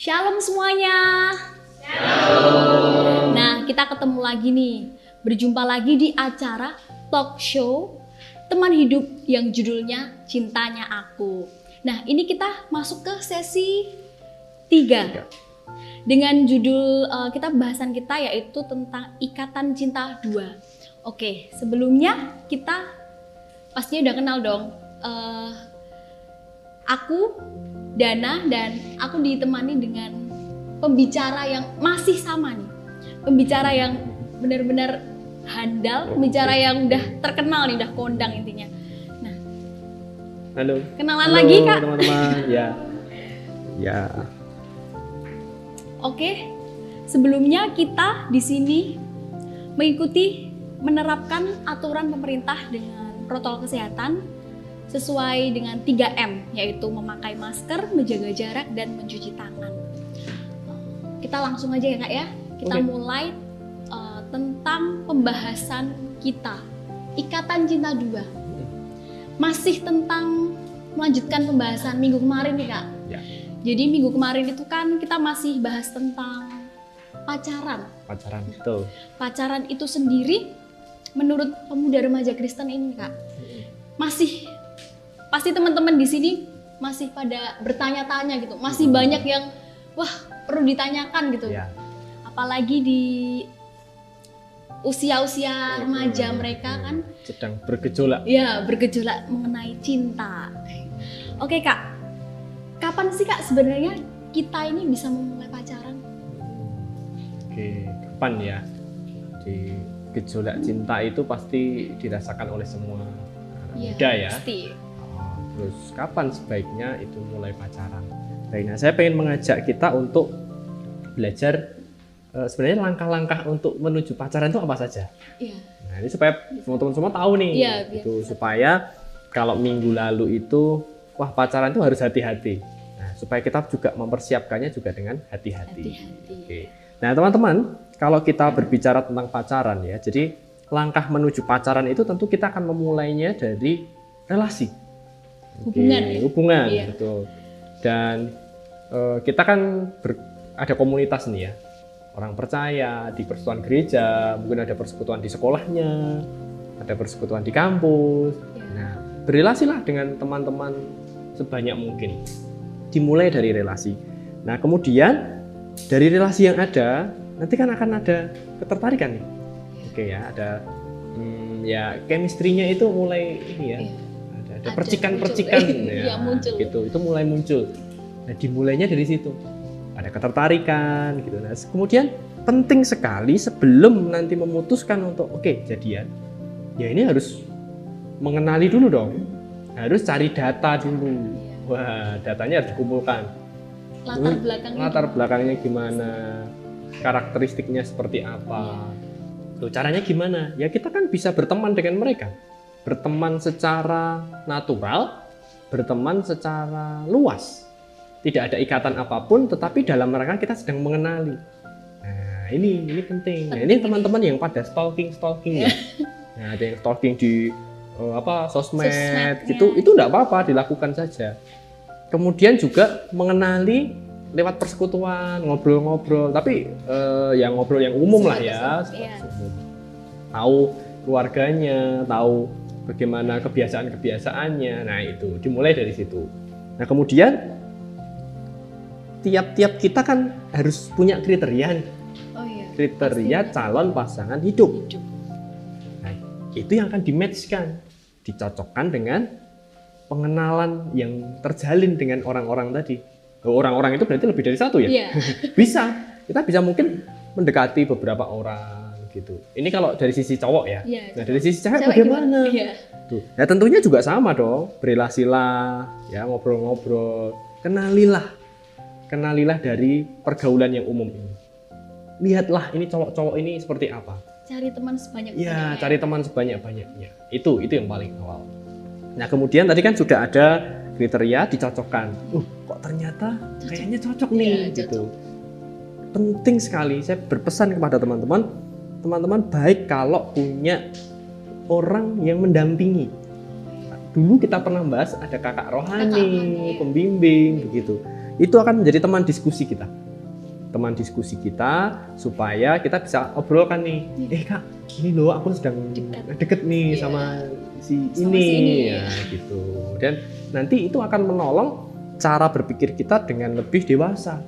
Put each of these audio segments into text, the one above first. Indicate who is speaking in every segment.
Speaker 1: Shalom semuanya. Nah, kita ketemu lagi nih. Berjumpa lagi di acara talk show teman hidup yang judulnya Cintanya Aku. Nah, ini kita masuk ke sesi 3. Dengan judul bahasan kita yaitu tentang Ikatan Cinta 2. Oke, sebelumnya kita pastinya udah kenal dong. Aku Dana, dan aku ditemani dengan pembicara yang masih sama nih. Pembicara yang benar-benar handal, pembicara yang udah terkenal nih, udah kondang intinya. Nah,
Speaker 2: halo.
Speaker 1: Kenalan lagi Kak?
Speaker 2: Teman-teman, ya.
Speaker 1: Oke, sebelumnya kita di sini mengikuti menerapkan aturan pemerintah dengan protokol kesehatan sesuai dengan 3M, yaitu memakai masker, menjaga jarak, dan mencuci tangan. Kita langsung aja ya Kak ya, kita mulai tentang pembahasan kita, Ikatan Cinta 2. Masih tentang melanjutkan pembahasan minggu kemarin nih Kak.
Speaker 2: Ya.
Speaker 1: Jadi minggu kemarin itu kan kita masih bahas tentang pacaran.
Speaker 2: Pacaran, betul.
Speaker 1: Pacaran itu sendiri menurut pemuda remaja Kristen ini Kak, pasti teman-teman di sini masih pada bertanya-tanya gitu, masih banyak yang perlu ditanyakan gitu.
Speaker 2: Ya.
Speaker 1: Apalagi di usia-usia remaja mereka kan
Speaker 2: sedang bergejolak.
Speaker 1: Ya, bergejolak mengenai cinta. Oke Kak, kapan sih Kak sebenarnya kita ini bisa memulai pacaran?
Speaker 2: Oke, kapan ya? Di gejolak cinta itu pasti dirasakan oleh semua anak muda ya.
Speaker 1: Pasti.
Speaker 2: Terus kapan sebaiknya itu mulai pacaran? Baik, nah saya pengen mengajak kita untuk belajar sebenarnya langkah-langkah untuk menuju pacaran itu apa saja.
Speaker 1: Iya.
Speaker 2: Nah ini supaya teman-teman semua tahu nih, itu supaya kalau minggu lalu itu pacaran itu harus hati-hati. Nah supaya kita juga mempersiapkannya juga dengan hati-hati. Oke. Nah teman-teman, kalau kita berbicara tentang pacaran ya, jadi langkah menuju pacaran itu tentu kita akan memulainya dari relasi. Hubungan,
Speaker 1: iya.
Speaker 2: Betul. Dan kita kan ada komunitas nih ya, orang percaya di persekutuan gereja, mungkin ada persekutuan di sekolahnya, ada persekutuan di kampus. Nah, berrelasilah dengan teman-teman sebanyak mungkin. Dimulai dari relasi. Nah, kemudian dari relasi yang ada, nanti kan akan ada ketertarikan nih. Oke ya, ada chemistry-nya itu mulai ini ya. Ada percikan-percikan ya,
Speaker 1: muncul.
Speaker 2: Gitu, itu mulai muncul. Nah, dimulainya dari situ. Ada ketertarikan gitu. Nah, kemudian penting sekali sebelum nanti memutuskan untuk jadian. Ya ini harus mengenali dulu dong. Harus cari data dulu. Wah, datanya harus dikumpulkan. Latar belakangnya gimana? Karakteristiknya seperti apa? Tuh, caranya gimana? Ya kita kan bisa berteman dengan mereka. Berteman secara natural, berteman secara luas. Tidak ada ikatan apapun, tetapi dalam rangka kita sedang mengenali. Nah, ini penting. Nah, ini teman-teman yang pada stalking ya. Nah, ada yang stalking di sosmed gitu, itu enggak apa-apa, dilakukan saja. Kemudian juga mengenali lewat persekutuan, ngobrol-ngobrol, tapi yang ngobrol yang umum lah ya. Tahu keluarganya, tahu bagaimana kebiasaan-kebiasaannya. Nah, itu dimulai dari situ. Nah, kemudian tiap-tiap kita kan harus punya kriteria. Kriteria calon pasangan hidup. Nah, itu yang akan di-match-kan, dicocokkan dengan pengenalan yang terjalin dengan orang-orang tadi. Orang-orang itu berarti lebih dari satu ya?
Speaker 1: Iya.
Speaker 2: Bisa. Kita bisa mungkin mendekati beberapa orang gitu. Ini kalau dari sisi cowok ya. Nah, dari sisi cewek bagaimana? Tuh. Nah, tentunya juga sama dong. Berelasilah, ya, ngobrol-ngobrol. Kenalilah dari pergaulan yang umum ini. Lihatlah ini cowok-cowok ini seperti apa.
Speaker 1: Cari teman sebanyak-banyaknya.
Speaker 2: Ya, cari teman sebanyak-banyaknya. Itu yang paling awal. Nah, kemudian tadi kan sudah ada kriteria dicocokkan. Kok ternyata kayaknya cocok nih gitu. Penting sekali, saya berpesan kepada teman-teman baik kalau punya orang yang mendampingi. Dulu kita pernah bahas ada kakak rohani, pembimbing begitu. itu akan menjadi teman diskusi kita. Teman diskusi kita supaya kita bisa obrolkan nih. Kak, ini loh aku sedang deket nih sama si ini ya gitu. Dan nanti itu akan menolong cara berpikir kita dengan lebih dewasa.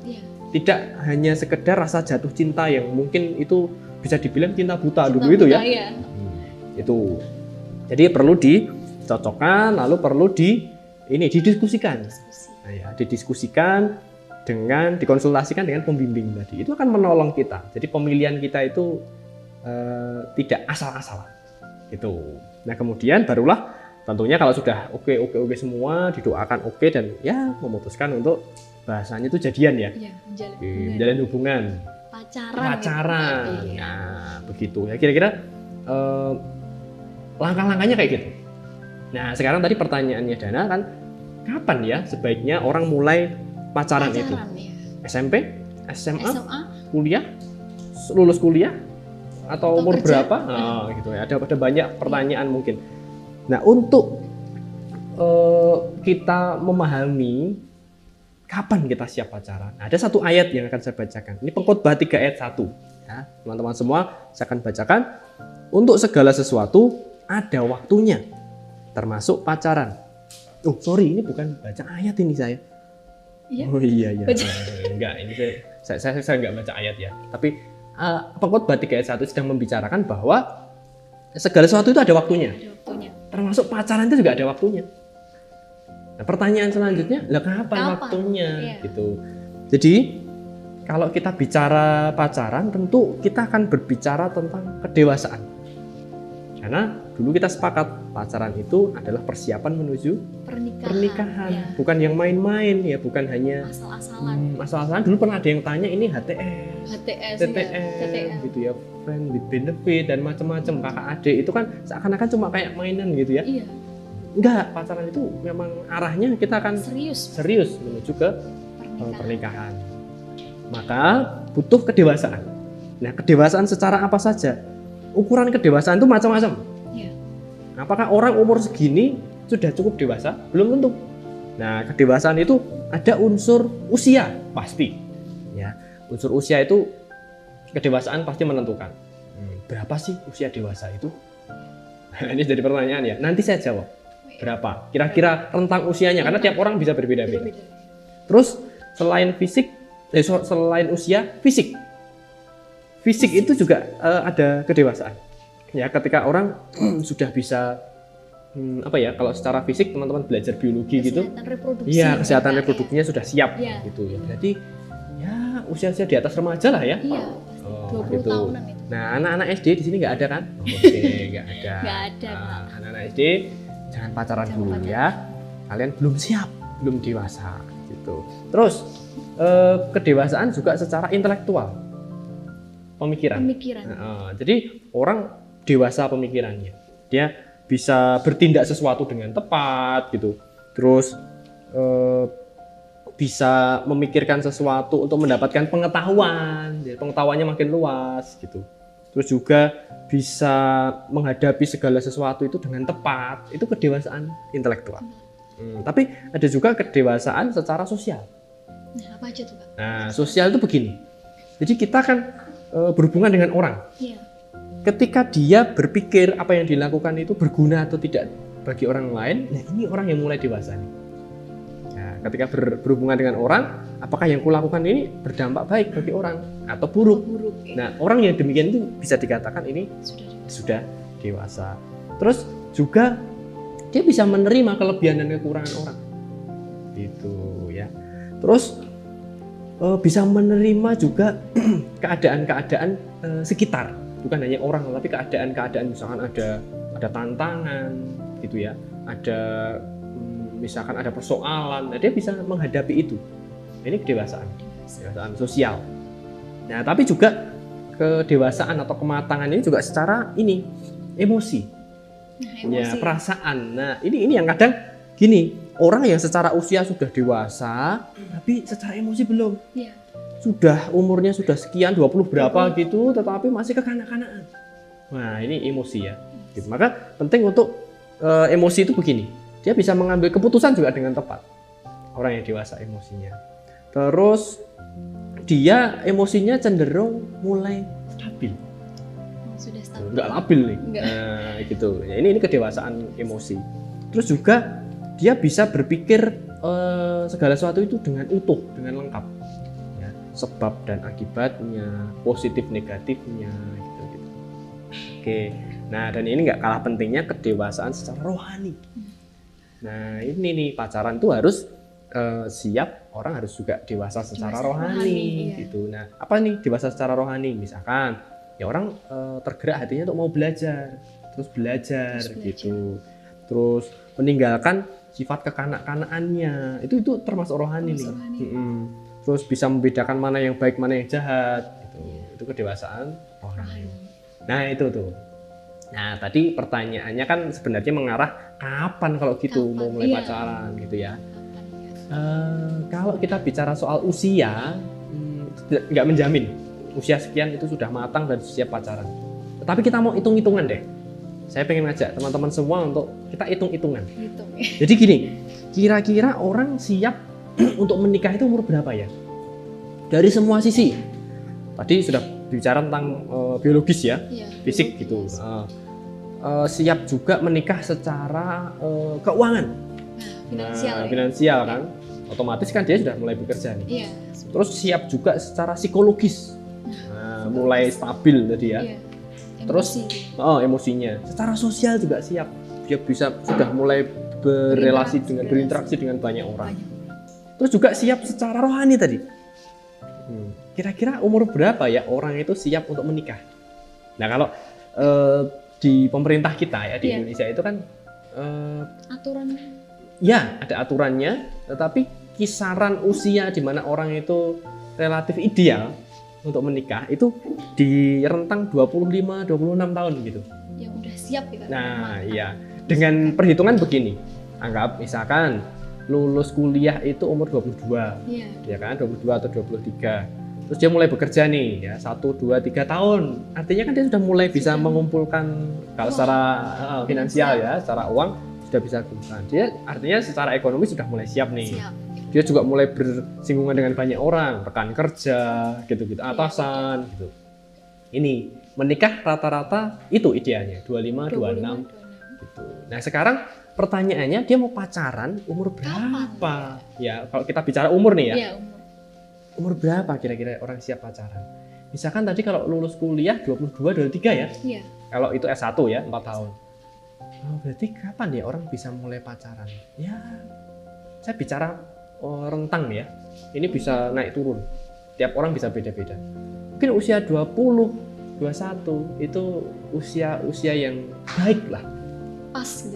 Speaker 2: Tidak hanya sekedar rasa jatuh cinta yang mungkin itu bisa dibilang cinta buta dulu itu ya. Itu. Jadi perlu dicocokkan, lalu perlu didiskusikan. Nah, ya, didiskusikan dengan dikonsultasikan dengan pembimbing tadi. Itu akan menolong kita. Jadi pemilihan kita itu tidak asal-asalan. Gitu. Nah, kemudian barulah tentunya kalau sudah oke semua, didoakan oke dan ya memutuskan untuk bahasanya itu jadian ya. Menjalin hubungan. Pacaran.
Speaker 1: Gitu.
Speaker 2: Nah, begitu ya. Kira-kira langkah-langkahnya kayak gitu. Nah, sekarang tadi pertanyaannya Dana kan, kapan ya sebaiknya orang mulai pacaran itu?
Speaker 1: Ya.
Speaker 2: SMP, SMA, kuliah, lulus kuliah, atau umur
Speaker 1: kerja?
Speaker 2: berapa? Nah, gitu ya. Ada banyak pertanyaan mungkin. Nah, untuk kita memahami kapan kita siap pacaran, ada satu ayat yang akan saya bacakan. Ini Pengkhotbah 3 ayat 1. Ya, teman-teman semua, saya akan bacakan. Untuk segala sesuatu ada waktunya, termasuk pacaran. Oh, sorry, ini bukan baca ayat ini saya. Oh iya. Enggak, ini saya enggak baca ayat ya. Tapi Pengkhotbah 3 ayat 1 sedang membicarakan bahwa segala sesuatu itu ada waktunya. Termasuk pacaran itu juga ada waktunya. Nah, pertanyaan selanjutnya, lah kapan waktunya? Gitu. Jadi kalau kita bicara pacaran, tentu kita akan berbicara tentang kedewasaan. Karena dulu kita sepakat pacaran itu adalah persiapan menuju pernikahan. Bukan yang main-main ya, bukan hanya asal-asalan. Dulu pernah ada yang tanya ini HTS, TTM gitu ya, friend with benefit dan macam-macam, kakak adik itu kan seakan-akan cuma kayak mainan gitu ya. Enggak, pacaran itu memang arahnya kita akan serius menuju ke pernikahan. Maka butuh kedewasaan. Nah, kedewasaan secara apa saja? Ukuran kedewasaan itu macam-macam. Apakah orang umur segini sudah cukup dewasa? Belum tentu. Nah, kedewasaan itu ada unsur usia pasti. Ya, unsur usia itu kedewasaan pasti menentukan. Berapa sih usia dewasa itu? Ini jadi pertanyaan ya. Nanti saya jawab. Berapa? Kira-kira rentang usianya, karena tiap orang bisa berbeda-beda. Terus selain usia, fisik itu juga ada kedewasaan. Ya, ketika orang sudah bisa kalau secara fisik teman-teman belajar biologi gitu, kesehatan reproduksinya sudah siap gitu ya. Berarti ya usia-usia di atas remaja lah ya.
Speaker 1: 20
Speaker 2: gitu.
Speaker 1: tahunan itu.
Speaker 2: Nah, anak-anak SD di sini nggak ada kan? Oke, nggak ada. Anak-anak SD jangan pacaran dulu ya. Kalian belum siap, belum dewasa gitu. Terus kedewasaan juga secara intelektual. Pemikiran. Jadi orang dewasa pemikirannya. Dia bisa bertindak sesuatu dengan tepat gitu. Terus bisa memikirkan sesuatu untuk mendapatkan pengetahuan. Jadi pengetahuannya makin luas gitu. Terus juga bisa menghadapi segala sesuatu itu dengan tepat. Itu kedewasaan intelektual. Tapi ada juga kedewasaan secara sosial.
Speaker 1: Nah, apa aja tuh, Pak?
Speaker 2: Nah, sosial itu begini. Jadi kita kan berhubungan dengan orang. Ketika dia berpikir apa yang dilakukan itu berguna atau tidak bagi orang lain, nah ini orang yang mulai dewasa nih. Nah, ketika berhubungan dengan orang, apakah yang kulakukan ini berdampak baik bagi orang atau buruk? Nah, orang yang demikian itu bisa dikatakan ini sudah dewasa. Terus juga dia bisa menerima kelebihan dan kekurangan orang. Gitu ya. Terus bisa menerima juga keadaan-keadaan sekitar, bukan hanya orang, tapi keadaan-keadaan misalkan ada tantangan gitu ya, ada misalkan ada persoalan, nah dia bisa menghadapi itu. Ini kedewasaan sosial. Nah, tapi juga kedewasaan atau kematangan ini juga secara emosi. Ya, perasaan. Nah, ini yang kadang gini, orang yang secara usia sudah dewasa, tapi secara emosi belum. Sudah umurnya sudah sekian, 20 berapa gitu, tetapi masih kekanak-kanakan. Nah, ini emosi ya. Gitu. Maka penting untuk emosi itu begini, dia bisa mengambil keputusan juga dengan tepat. Orang yang dewasa emosinya. Terus dia emosinya cenderung mulai stabil.
Speaker 1: Sudah stabil.
Speaker 2: Nggak labil nih.
Speaker 1: Nggak.
Speaker 2: Nah, gitu. Ya, ini kedewasaan emosi. Terus juga dia bisa berpikir segala sesuatu itu dengan utuh, dengan lengkap. Ya, sebab dan akibatnya, positif negatifnya, gitu. Oke. Nah, dan ini nggak kalah pentingnya kedewasaan secara rohani. Nah, ini nih pacaran tuh harus siap, orang harus juga dewasa secara rohani,
Speaker 1: iya.
Speaker 2: gitu. Nah, apa nih dewasa secara rohani? Misalkan ya orang tergerak hatinya untuk mau belajar, terus belajar. Gitu. Terus meninggalkan sifat kekanak-kanakannya, itu termasuk rohani nih. Terus bisa membedakan mana yang baik, mana yang jahat, gitu. Itu kedewasaan rohani. Nah, itu tuh. Nah, tadi pertanyaannya kan sebenarnya mengarah kapan kalau gitu mau mulai pacaran, gitu ya. Kalau kita bicara soal usia, nggak menjamin usia sekian itu sudah matang dan siap pacaran. Tapi kita mau hitung-hitungan deh. Saya pengen ngajak teman-teman semua untuk kita hitung-hitungan. Jadi gini, kira-kira orang siap untuk menikah itu umur berapa ya? Dari semua sisi. Tadi sudah bicara tentang biologis ya, fisik gitu. Siap juga menikah secara keuangan, finansial kan. Otomatis kan dia sudah mulai bekerja nih. Terus siap juga secara psikologis, mulai stabil tadi ya. Terus emosinya, secara sosial juga siap, dia sudah mulai berinteraksi dengan banyak orang. Terus juga siap secara rohani tadi. Kira-kira umur berapa ya orang itu siap untuk menikah? Nah, kalau di pemerintah kita ya di Indonesia itu kan
Speaker 1: aturan.
Speaker 2: Ya, ada aturannya, tetapi kisaran usia di mana orang itu relatif ideal untuk menikah itu di rentang 25-26 tahun gitu.
Speaker 1: Yang udah siap gitu.
Speaker 2: Nah, iya. Dengan perhitungan begini. Anggap misalkan lulus kuliah itu umur 22. Ya kan? 22 atau 23. Terus dia mulai bekerja nih ya, 1, 2, 3 tahun. Artinya kan dia sudah mulai bisa mengumpulkan kalau secara finansial ya, secara uang sudah bisa kumpulkan. Dia artinya secara ekonomi sudah mulai siap nih. Dia juga mulai bersinggungan dengan banyak orang, rekan kerja, gitu-gitu, atasan, gitu. Ini menikah rata-rata itu idealnya 25, 26, gitu. Nah, sekarang pertanyaannya dia mau pacaran umur berapa? Ya, kalau kita bicara umur nih ya. Umur berapa kira-kira orang siap pacaran? Misalkan tadi kalau lulus kuliah 22, 23 ya? Kalau itu S1 ya, 4 tahun. Berarti kapan ya orang bisa mulai pacaran? Ya, saya bicara rentang ya. Ini bisa naik turun. Tiap orang bisa beda-beda. Mungkin usia 20, 21 itu usia yang baik lah.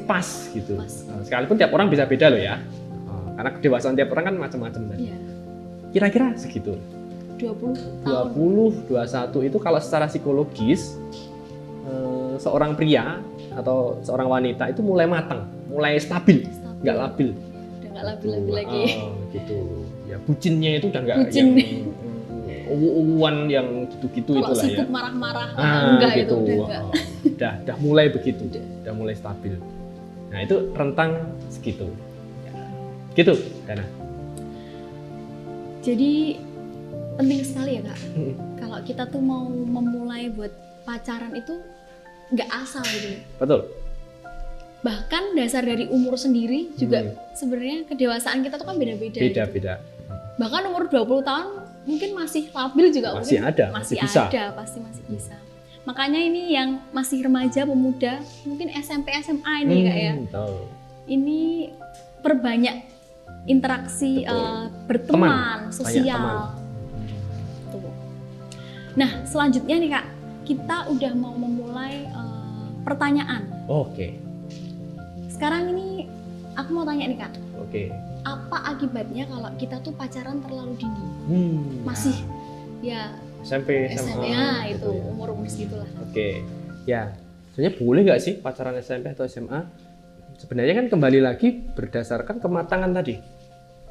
Speaker 2: Pas gitu. Sekalipun tiap orang bisa beda loh ya. Karena kedewasaan tiap orang kan macam-macam tadi. Kira-kira segitu. 20, 21 itu kalau secara psikologis seorang pria atau seorang wanita itu mulai matang, mulai stabil. Nggak labil.
Speaker 1: Udah nggak labil lagi.
Speaker 2: Gitu. Ya bucinnya itu udah nggak yang uwan yang gitu-gitu itulah ya. Kalau
Speaker 1: sibuk marah-marah, enggak
Speaker 2: gitu.
Speaker 1: Itu udah enggak.
Speaker 2: Udah mulai begitu, udah mulai stabil. Nah itu rentang segitu. Gitu, Dana.
Speaker 1: Jadi penting sekali ya Kak. Kalau kita tuh mau memulai buat pacaran itu nggak asal gitu.
Speaker 2: Betul.
Speaker 1: Bahkan dasar dari umur sendiri juga sebenarnya kedewasaan kita tuh kan beda-beda.
Speaker 2: Beda-beda.
Speaker 1: Gitu. Bahkan umur 20 tahun mungkin masih labil juga.
Speaker 2: Masih ada,
Speaker 1: masih
Speaker 2: bisa.
Speaker 1: Ada, pasti masih bisa. Makanya ini yang masih remaja, pemuda, mungkin SMP, SMA ini Kak ya.
Speaker 2: Betul.
Speaker 1: Ini perbanyak interaksi berteman, sosial. Nah, selanjutnya nih Kak, kita udah mau memulai pertanyaan.
Speaker 2: Oke.
Speaker 1: Sekarang ini aku mau tanya nih Kak.
Speaker 2: Oke.
Speaker 1: Apa akibatnya kalau kita tuh pacaran terlalu dini? Masih ya
Speaker 2: SMP,
Speaker 1: SMA ya, itu ya. Umur-umur segitulah.
Speaker 2: Oke. Ya, sebenarnya boleh nggak sih pacaran SMP atau SMA? Sebenarnya kan kembali lagi berdasarkan kematangan tadi.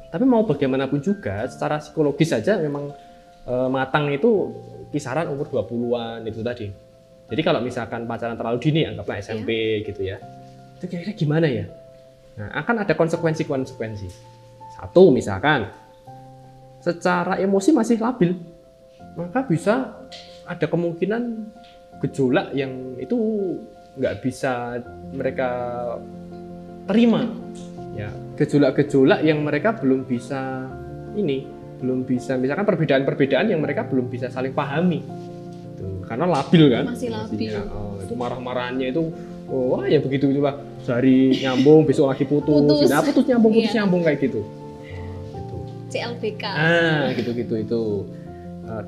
Speaker 2: Tapi mau bagaimanapun juga, secara psikologis saja memang matang itu kisaran umur 20-an itu tadi. Jadi kalau misalkan pacaran terlalu dini, anggaplah SMP gitu ya. Itu kira-kira gimana ya? Nah, akan ada konsekuensi-konsekuensi. Satu, misalkan secara emosi masih labil, maka bisa ada kemungkinan gejolak yang itu nggak bisa mereka terima. Ya, gejolak-gejolak yang mereka belum bisa misalkan perbedaan-perbedaan yang mereka belum bisa saling pahami. Tuh, karena labil kan?
Speaker 1: Masih labil.
Speaker 2: Itu marah-marahnya itu, wah ya begitu itulah. Sehari nyambung, besok lagi putus. Nah, putus nyambung kayak gitu. Gitu.
Speaker 1: CLBK.
Speaker 2: Gitu itu.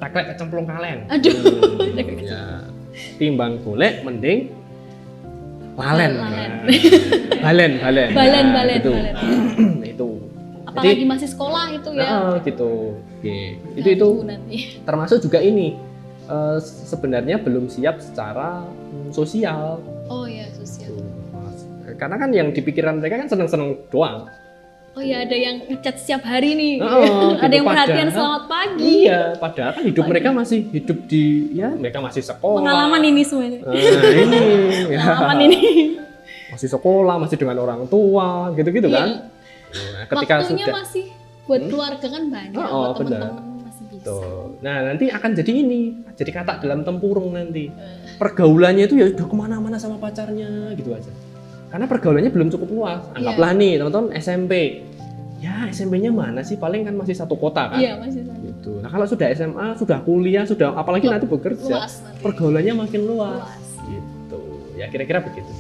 Speaker 2: Taklek kecemplung kaleng.
Speaker 1: Aduh.
Speaker 2: Ya. Timbang golek mending balen. Itu. Itu.
Speaker 1: Apalagi masih sekolah itu ya.
Speaker 2: Gitu. Oke. Itu nanti. Termasuk juga ini sebenarnya belum siap secara sosial.
Speaker 1: Oh iya, sosial.
Speaker 2: Karena kan yang di pikiran mereka kan seneng-seneng doang.
Speaker 1: Oh iya, ada yang ngechat setiap hari nih.
Speaker 2: Gitu,
Speaker 1: ada yang perhatian selamat pagi.
Speaker 2: Iya, padahal kan hidup mereka masih hidup mereka masih sekolah.
Speaker 1: Pengalaman ini semuanya.
Speaker 2: Pengalaman
Speaker 1: ini.
Speaker 2: Masih sekolah, masih dengan orang tua, gitu-gitu kan.
Speaker 1: Nah, ketika waktunya masih buat keluarga kan banyak, buat teman-teman masih bisa.
Speaker 2: Nah, nanti akan jadi kata dalam tempurung nanti. Pergaulannya itu ya udah kemana-mana sama pacarnya, gitu aja. Karena pergaulannya belum cukup luas. Anggaplah nih teman-teman SMP. Ya SMP-nya mana sih? Paling kan masih satu kota kan?
Speaker 1: Iya, masih satu.
Speaker 2: Gitu. Nah kalau sudah SMA, sudah kuliah, sudah apalagi nanti bekerja, pergaulannya makin luas. Gitu. Ya kira-kira begitu.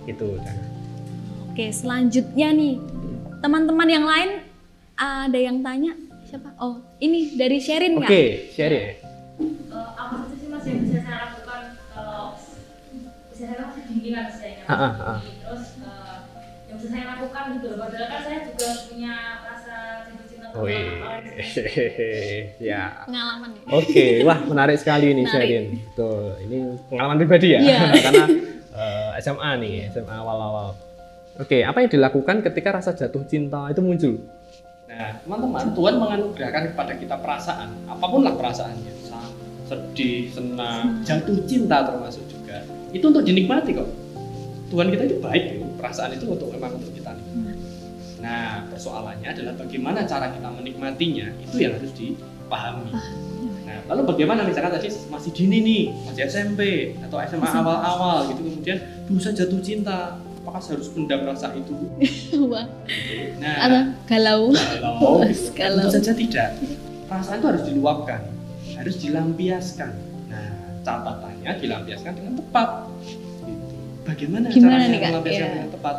Speaker 2: Gitu.
Speaker 1: Oke, selanjutnya nih. Teman-teman yang lain ada yang tanya siapa? Oh, ini dari Sherin nggak?
Speaker 2: Oke, Sherin.
Speaker 3: Apa sih Mas yang bisa saya lakukan kalau saya masih bimbingan saya terus yang bisa saya lakukan gitu loh, padahal kan saya juga punya rasa cinta sama orang.
Speaker 2: Ya.
Speaker 1: Pengalaman ya?
Speaker 2: Oke, wah menarik sekali nih Sherin. Tuh, ini pengalaman pribadi ya? Iya. Karena SMA nih, SMA awal-awal. Oke, apa yang dilakukan ketika rasa jatuh cinta itu muncul? Nah, teman-teman, Tuhan menganugerahkan kepada kita perasaan, apapun lah perasaannya, sedih, senang, jatuh cinta termasuk juga. Itu untuk dinikmati kok. Tuhan kita itu baik, perasaan itu memang untuk kita nikmati. Nah, persoalannya adalah bagaimana cara kita menikmatinya, itu yang harus dipahami. Nah, lalu bagaimana misalkan tadi masih dini nih, masih SMP atau SMA awal-awal gitu, kemudian bisa jatuh cinta. Apakah harus pendam rasa itu?
Speaker 1: Wah.
Speaker 2: Nah,
Speaker 1: galau.
Speaker 2: Tentu saja tidak. Perasaan itu harus diluapkan, harus dilampiaskan. Nah, catatannya dilampiaskan dengan tepat. Gitu. Bagaimana caranya melampiaskan dengan tepat?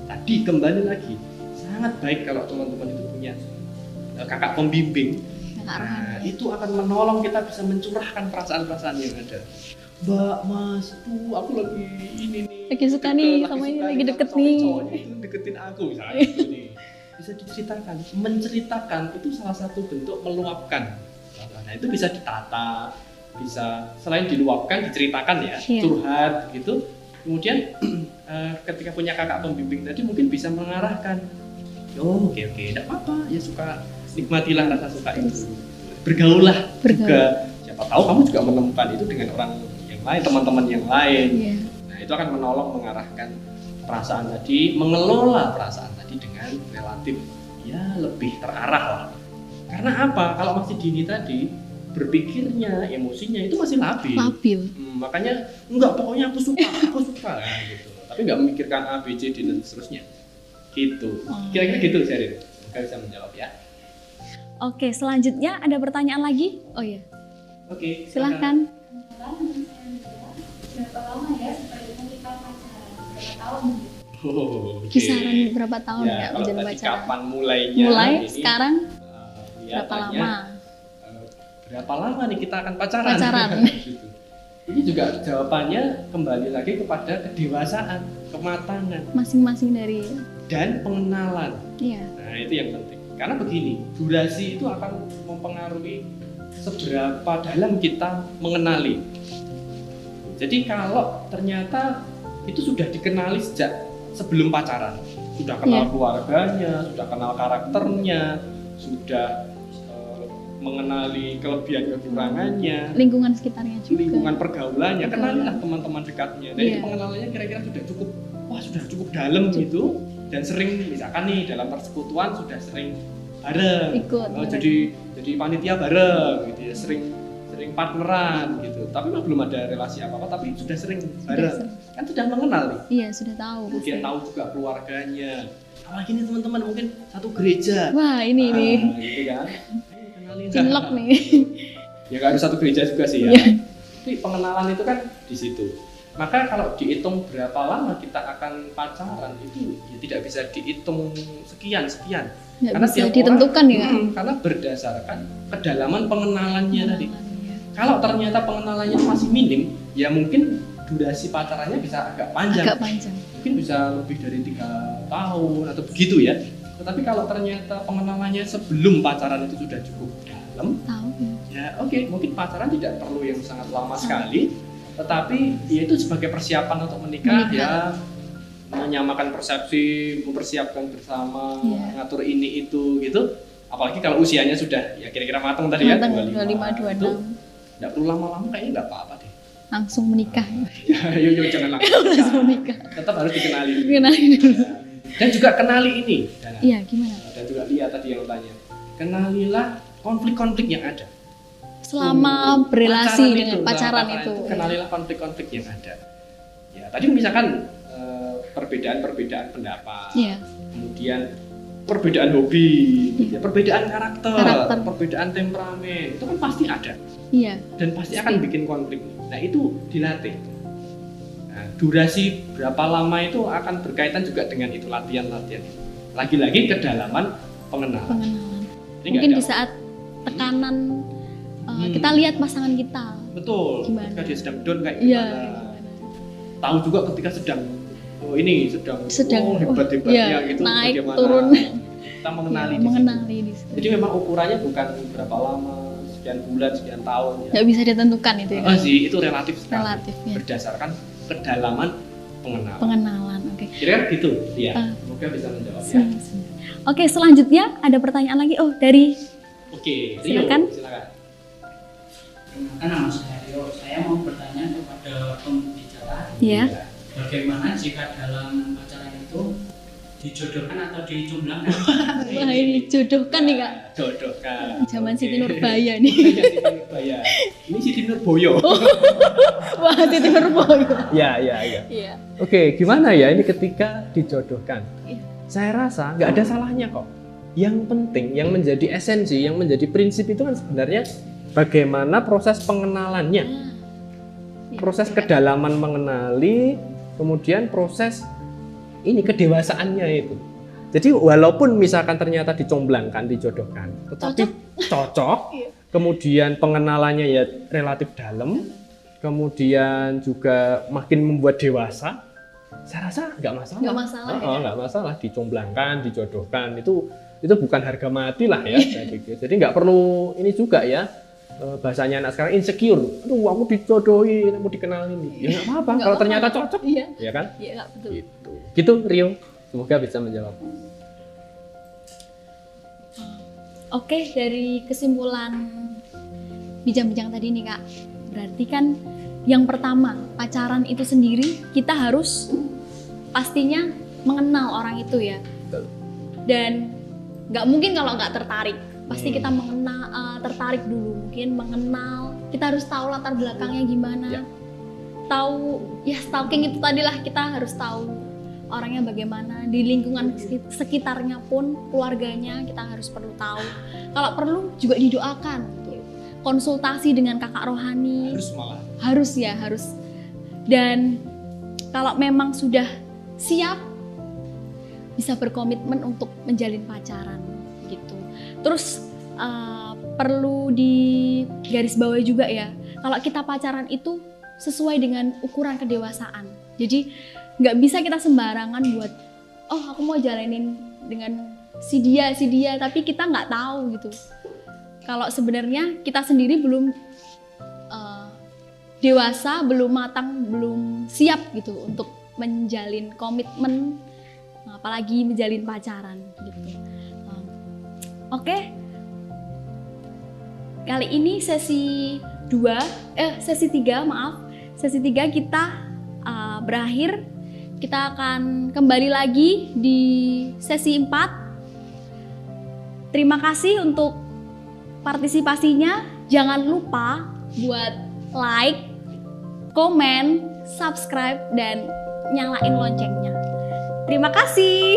Speaker 2: Tadi kembali lagi, sangat baik kalau teman-teman itu punya kakak pembimbing. Nah, itu akan menolong kita bisa mencurahkan perasaan-perasaan yang ada. Mbak, Mas, aku lagi ini nih.
Speaker 1: Lagi suka nih sama ini, lagi deket nih.
Speaker 2: Cowoknya itu deketin aku misalnya gitu nih. Bisa diceritakan, menceritakan itu salah satu bentuk meluapkan. Nah, itu bisa ditata, bisa selain diluapkan diceritakan ya, curhat gitu. Kemudian ketika punya kakak pembimbing tadi mungkin bisa mengarahkan. Oh, oke, enggak apa-apa, ya suka, nikmatilah rasa suka itu. Bergaullah juga. Siapa tahu kamu juga menemukan itu dengan orang lain, teman-teman yang lain. Nah, itu akan menolong mengarahkan perasaan tadi, mengelola perasaan tadi dengan relatif ya lebih terarah lah. Karena apa? Kalau masih dini tadi berpikirnya, emosinya itu masih labil. Makanya enggak, pokoknya aku suka nah, gitu. Tapi enggak memikirkan A, B, C, D dan seterusnya. Gitu. Kira-kira gitu Sherin. Semoga bisa menjawab ya.
Speaker 1: Oke, selanjutnya ada pertanyaan lagi? Oh iya.
Speaker 2: Oke,
Speaker 1: silahkan.
Speaker 3: Berapa lama ya supaya kita pacaran? Berapa tahun?
Speaker 1: Kisaran berapa tahun ya menjalin pacaran?
Speaker 2: Kapan mulainya?
Speaker 1: Mulai ini, sekarang berapa lama?
Speaker 2: Berapa lama nih kita akan pacaran? Gitu. Ini juga jawabannya kembali lagi kepada kedewasaan, kematangan.
Speaker 1: Masing-masing dari
Speaker 2: dan pengenalan.
Speaker 1: Iya.
Speaker 2: Nah, itu yang penting. Karena begini, durasi itu akan mempengaruhi seberapa dalam kita mengenali. Jadi kalau ternyata itu sudah dikenali sejak sebelum pacaran, sudah kenal keluarganya, sudah kenal karakternya, sudah mengenali kelebihan kekurangannya,
Speaker 1: lingkungan sekitarnya juga,
Speaker 2: lingkungan pergaulannya, kenalilah teman-teman dekatnya. Dan itu pengenalannya kira-kira sudah cukup dalam gitu, dan sering misalkan nih dalam persekutuan sudah sering bareng,
Speaker 1: Ikut,
Speaker 2: oh,
Speaker 1: bareng.
Speaker 2: jadi panitia bareng gitu ya, sering partneran gitu. Tapi memang belum ada relasi apa-apa, tapi sudah sering bareng. Kan sudah mengenal nih.
Speaker 1: Iya, sudah tahu.
Speaker 2: Kemudian
Speaker 1: pasti.
Speaker 2: tahu juga keluarganya. Apalagi nih teman-teman mungkin satu gereja.
Speaker 1: Wah, ini nih.
Speaker 2: Gitu kan. Ayo kenalin.
Speaker 1: Cinlok nih.
Speaker 2: Ya nggak harus satu gereja juga sih ya.
Speaker 1: Iya.
Speaker 2: Tapi pengenalan itu kan di situ. Maka kalau dihitung berapa lama kita akan pacaran itu ya tidak bisa dihitung sekian.
Speaker 1: Nggak
Speaker 2: Karena
Speaker 1: bisa
Speaker 2: tiap
Speaker 1: ditentukan
Speaker 2: orang,
Speaker 1: ya.
Speaker 2: karena berdasarkan kedalaman pengenalannya tadi.
Speaker 1: Pengenalannya.
Speaker 2: Kalau ternyata pengenalannya masih minim, ya mungkin durasi pacarannya bisa agak panjang.
Speaker 1: Agak panjang.
Speaker 2: Mungkin bisa lebih dari 3 tahun atau begitu ya. Tetapi kalau ternyata pengenalannya sebelum pacaran itu sudah cukup dalam,
Speaker 1: Tahu ya.
Speaker 2: ya oke, mungkin pacaran tidak perlu yang sangat lama sekali, tetapi ya itu sebagai persiapan untuk menikah. Ya menyamakan persepsi, mempersiapkan bersama,
Speaker 1: Iya.
Speaker 2: ngatur ini itu gitu. Apalagi kalau usianya sudah ya kira-kira matang tadi
Speaker 1: Matang,
Speaker 2: ya,
Speaker 1: 25, 26.
Speaker 2: Itu nggak perlu lama-lama, kayaknya nggak apa-apa deh.
Speaker 1: Langsung menikah.
Speaker 2: Ya, yuk jangan langsung.
Speaker 1: Langsung menikah.
Speaker 2: Tetap harus dikenali dulu.
Speaker 1: Kenalin dulu.
Speaker 2: Dan juga kenali ini. Dana.
Speaker 1: Iya, gimana?
Speaker 2: Dan juga Lia tadi yang tanya. Kenalilah konflik-konflik yang ada.
Speaker 1: Selama berelasi dengan
Speaker 2: dalam
Speaker 1: pacaran itu.
Speaker 2: kenalilah konflik-konflik yang ada. Ya, tadi misalkan perbedaan-perbedaan pendapat.
Speaker 1: Iya.
Speaker 2: Kemudian perbedaan hobi, ya, perbedaan karakter,
Speaker 1: Karakter.
Speaker 2: perbedaan temperamen, itu kan pasti ada
Speaker 1: Iya.
Speaker 2: dan pasti akan bikin konflik. Nah itu dilatih. Nah, durasi berapa lama itu akan berkaitan juga dengan itu latihan-latihan. Lagi-lagi kedalaman pengenalan.
Speaker 1: Pengenalan.
Speaker 2: Jadi nggak
Speaker 1: Mungkin
Speaker 2: ada-
Speaker 1: di saat tekanan kita lihat pasangan kita.
Speaker 2: betul.
Speaker 1: Gimana?
Speaker 2: Ketika dia sedang down kayak
Speaker 1: Iya.
Speaker 2: gimana. Tahu juga ketika sedang
Speaker 1: Sedang,
Speaker 2: hebat-hebatnya
Speaker 1: iya,
Speaker 2: gitu
Speaker 1: naik,
Speaker 2: bagaimana.
Speaker 1: turun.
Speaker 2: Kita mengenali.
Speaker 1: Ya,
Speaker 2: di situ.
Speaker 1: mengenali di situ.
Speaker 2: Jadi memang ukurannya bukan berapa lama, sekian bulan, sekian tahun ya.
Speaker 1: Nggak bisa ditentukan itu ya.
Speaker 2: Oh sih, itu relatif sekali.
Speaker 1: Relatif ya.
Speaker 2: Berdasarkan kedalaman pengenalan.
Speaker 1: Pengenalan. Oke.
Speaker 2: Kira-kira gitu, ya.
Speaker 1: Ah.
Speaker 2: Semoga bisa menjawab ya.
Speaker 1: Siap. Oke, selanjutnya ada pertanyaan lagi. Oh, dari
Speaker 2: Oke, Rio,
Speaker 1: Silakan.
Speaker 2: silakan.
Speaker 4: Perkenalkan nama saya Rio. Saya mau bertanya kepada pembicara,
Speaker 1: ya.
Speaker 4: bagaimana jika dalam pacaran itu dijodohkan atau dicumblangkan?
Speaker 1: Wah, ini jodohkan nih, Kak.
Speaker 2: Jodohkan.
Speaker 1: Zaman
Speaker 2: Oke.
Speaker 1: Siti Nurbaya nih.
Speaker 2: Iya, Siti Nurbaya. Ini Siti Nurboyo.
Speaker 1: Wah, Siti Nurbaya.
Speaker 2: Ya.
Speaker 1: Iya.
Speaker 2: Oke, gimana ya ini ketika dijodohkan?
Speaker 1: Iya.
Speaker 2: Saya rasa nggak ada salahnya kok. Yang penting, yang menjadi esensi, yang menjadi prinsip itu kan sebenarnya bagaimana proses pengenalannya.
Speaker 1: Iya,
Speaker 2: Proses
Speaker 1: betul, Kak.
Speaker 2: kedalaman mengenali, kemudian proses ini kedewasaannya itu. Jadi walaupun misalkan ternyata dicomblangkan, dijodohkan, tetapi cocok,
Speaker 1: Iya.
Speaker 2: kemudian pengenalannya ya relatif dalam, kemudian juga makin membuat dewasa, saya rasa nggak masalah.
Speaker 1: Nggak masalah, ya?
Speaker 2: Nggak masalah dicomblangkan, dijodohkan itu bukan harga mati lah ya saya pikir. Jadi nggak perlu ini juga ya. Bahasanya anak sekarang insecure, aduh aku dijodohin, aku dikenalin, ya nggak apa-apa
Speaker 1: Nggak
Speaker 2: kalau
Speaker 1: apa-apa.
Speaker 2: ternyata cocok,
Speaker 1: Iya.
Speaker 2: ya kan?
Speaker 1: Iya, Kak, betul.
Speaker 2: Gitu Rio, semoga bisa menjawab.
Speaker 1: Oke, dari kesimpulan bincang-bincang tadi nih, Kak. Berarti kan yang pertama, pacaran itu sendiri kita harus pastinya mengenal orang itu ya.
Speaker 2: Betul.
Speaker 1: Dan nggak mungkin kalau nggak tertarik. Pasti kita mengenal, tertarik dulu, mungkin mengenal. Kita harus tahu latar belakangnya gimana.
Speaker 2: Ya.
Speaker 1: Tahu, ya stalking itu tadi lah, kita harus tahu orangnya bagaimana. Di lingkungan sekitarnya pun, keluarganya kita harus perlu tahu. Kalau perlu juga didoakan. Konsultasi dengan kakak rohani.
Speaker 2: Harus malah.
Speaker 1: Harus. Dan kalau memang sudah siap, bisa berkomitmen untuk menjalin pacaran gitu. Terus perlu digarisbawahi juga ya, kalau kita pacaran itu sesuai dengan ukuran kedewasaan. Jadi nggak bisa kita sembarangan buat, oh aku mau jalanin dengan si dia, tapi kita nggak tahu gitu. Kalau sebenarnya kita sendiri belum dewasa, belum matang, belum siap gitu untuk menjalin komitmen, apalagi menjalin pacaran gitu. Oke. Kali ini sesi 3 kita berakhir. Kita akan kembali lagi di sesi 4. Terima kasih untuk partisipasinya. Jangan lupa buat like, komen, subscribe, dan nyalain loncengnya. Terima kasih.